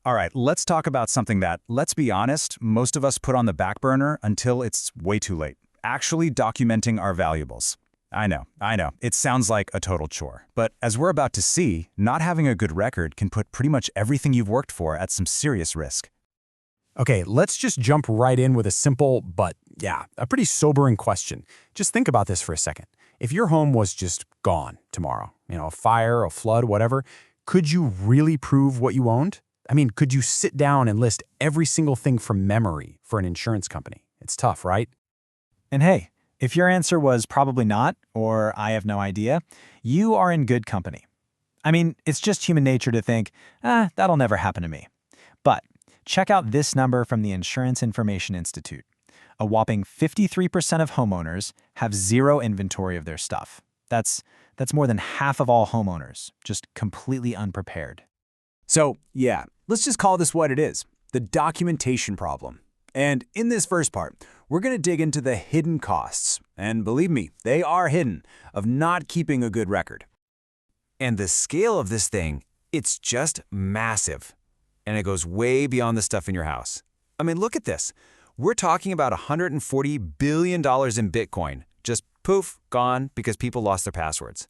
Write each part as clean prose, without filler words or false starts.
All right, let's talk about something that, let's be honest, most of us put on the back burner until it's way too late. Actually documenting our valuables. I know, it sounds like a total chore. But as we're about to see, not having a good record can put pretty much everything you've worked for at some serious risk. Okay, let's just jump right in with a simple, but yeah, a pretty sobering question. Just think about this for a second. If your home was just gone tomorrow, a fire, a flood, whatever, could you really prove what you owned? I mean, could you sit down and list every single thing from memory for an insurance company? It's tough, right? And hey, if your answer was probably not, or I have no idea, you are in good company. I mean, it's just human nature to think, that'll never happen to me. But check out this number from the Insurance Information Institute. A whopping 53% of homeowners have zero inventory of their stuff. That's more than half of all homeowners, just completely unprepared. So, yeah, let's just call this what it is, the documentation problem. And in this first part, we're going to dig into the hidden costs, and believe me, they are hidden, of not keeping a good record. And the scale of this thing, it's just massive. And it goes way beyond the stuff in your house. I mean, look at this. We're talking about $140 billion in Bitcoin. Just poof, gone because people lost their passwords.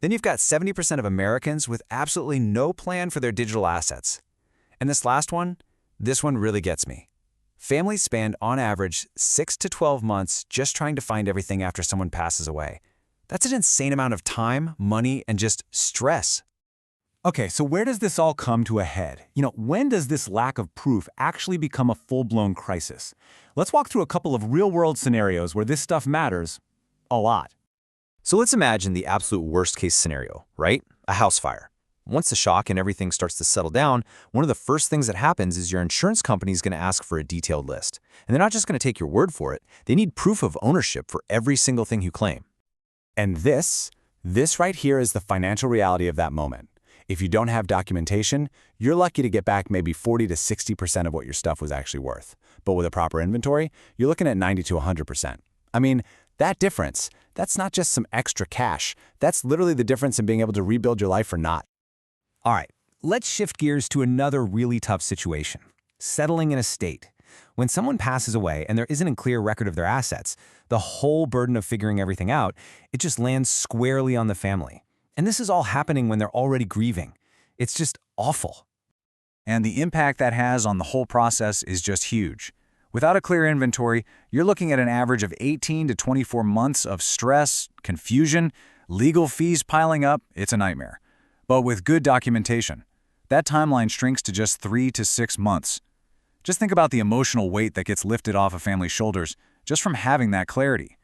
Then you've got 70% of Americans with absolutely no plan for their digital assets. And this last one, this one really gets me. Families spend, on average, 6 to 12 months just trying to find everything after someone passes away. That's an insane amount of time, money, and just stress. Okay, so where does this all come to a head? When does this lack of proof actually become a full-blown crisis? Let's walk through a couple of real-world scenarios where this stuff matters a lot. So let's imagine the absolute worst-case scenario, right? A house fire. Once the shock and everything starts to settle down, one of the first things that happens is your insurance company is going to ask for a detailed list. And they're not just going to take your word for it. They need proof of ownership for every single thing you claim. And this right here is the financial reality of that moment. If you don't have documentation, you're lucky to get back maybe 40 to 60% of what your stuff was actually worth. But with a proper inventory, you're looking at 90 to 100%. I mean, that difference, that's not just some extra cash. That's literally the difference in being able to rebuild your life or not. All right, let's shift gears to another really tough situation, settling an estate. When someone passes away and there isn't a clear record of their assets, the whole burden of figuring everything out, it just lands squarely on the family. And this is all happening when they're already grieving. It's just awful. And the impact that has on the whole process is just huge. Without a clear inventory, you're looking at an average of 18 to 24 months of stress, confusion, legal fees piling up. It's a nightmare. But with good documentation, that timeline shrinks to just 3 to 6 months. Just think about the emotional weight that gets lifted off a family's shoulders just from having that clarity.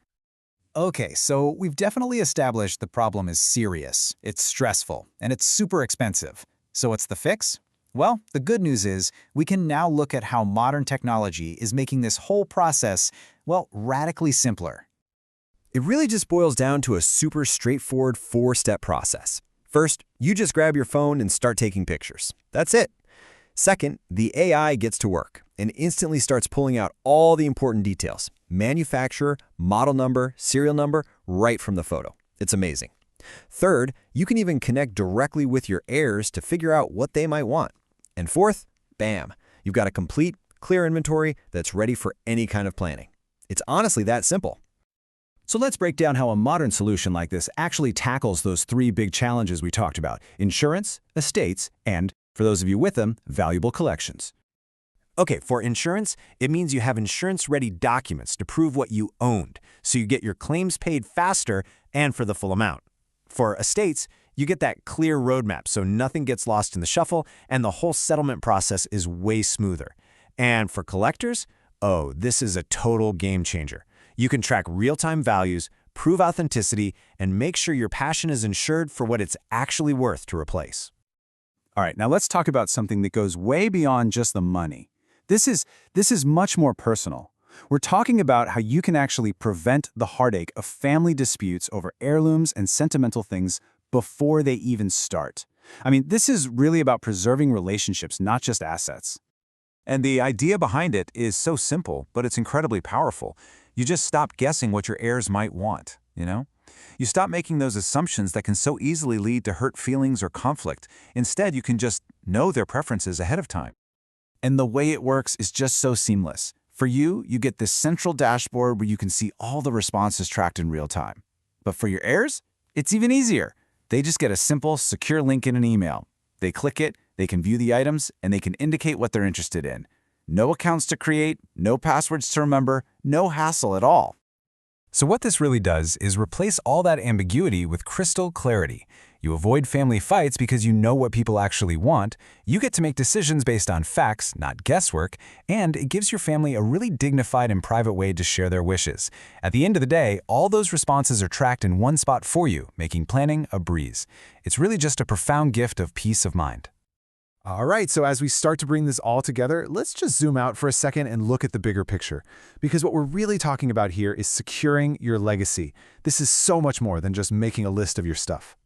Okay, so we've definitely established the problem is serious, it's stressful, and it's super expensive. So what's the fix? Well, the good news is we can now look at how modern technology is making this whole process, well, radically simpler. It really just boils down to a super straightforward 4-step process. First, you just grab your phone and start taking pictures. That's it. Second, the AI gets to work and instantly starts pulling out all the important details. Manufacturer, model number, serial number, right from the photo. It's amazing. Third, you can even connect directly with your heirs to figure out what they might want. And fourth, bam, you've got a complete, clear inventory that's ready for any kind of planning. It's honestly that simple. So let's break down how a modern solution like this actually tackles those 3 big challenges we talked about: insurance, estates, and, for those of you with them, valuable collections. Okay, for insurance, it means you have insurance-ready documents to prove what you owned, so you get your claims paid faster and for the full amount. For estates, you get that clear roadmap so nothing gets lost in the shuffle and the whole settlement process is way smoother. And for collectors, oh, this is a total game changer. You can track real-time values, prove authenticity, and make sure your passion is insured for what it's actually worth to replace. All right, now let's talk about something that goes way beyond just the money. This is much more personal. We're talking about how you can actually prevent the heartache of family disputes over heirlooms and sentimental things before they even start. I mean, this is really about preserving relationships, not just assets. And the idea behind it is so simple, but it's incredibly powerful. You just stop guessing what your heirs might want, You stop making those assumptions that can so easily lead to hurt feelings or conflict. Instead, you can just know their preferences ahead of time. And the way it works is just so seamless. For you, you get this central dashboard where you can see all the responses tracked in real time. But for your heirs, it's even easier. They just get a simple, secure link in an email. They click it, they can view the items, and they can indicate what they're interested in. No accounts to create, no passwords to remember, no hassle at all. So what this really does is replace all that ambiguity with crystal clarity. You avoid family fights because you know what people actually want, you get to make decisions based on facts, not guesswork, and it gives your family a really dignified and private way to share their wishes. At the end of the day, all those responses are tracked in one spot for you, making planning a breeze. It's really just a profound gift of peace of mind. All right, so as we start to bring this all together, let's just zoom out for a second and look at the bigger picture. Because what we're really talking about here is securing your legacy. This is so much more than just making a list of your stuff.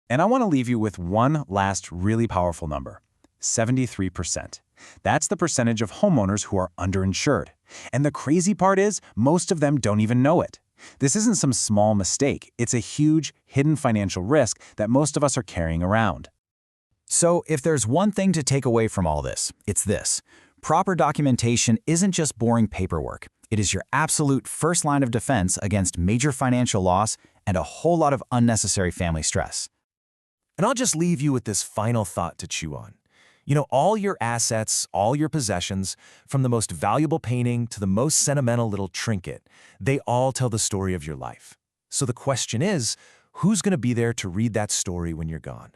And I want to leave you with one last really powerful number, 73%. That's the percentage of homeowners who are underinsured. And the crazy part is, most of them don't even know it. This isn't some small mistake. It's a huge, hidden financial risk that most of us are carrying around. So if there's one thing to take away from all this, it's this. Proper documentation isn't just boring paperwork. It is your absolute first line of defense against major financial loss and a whole lot of unnecessary family stress. And I'll just leave you with this final thought to chew on. You know, all your assets, all your possessions, from the most valuable painting to the most sentimental little trinket, they all tell the story of your life. So the question is, who's going to be there to read that story when you're gone?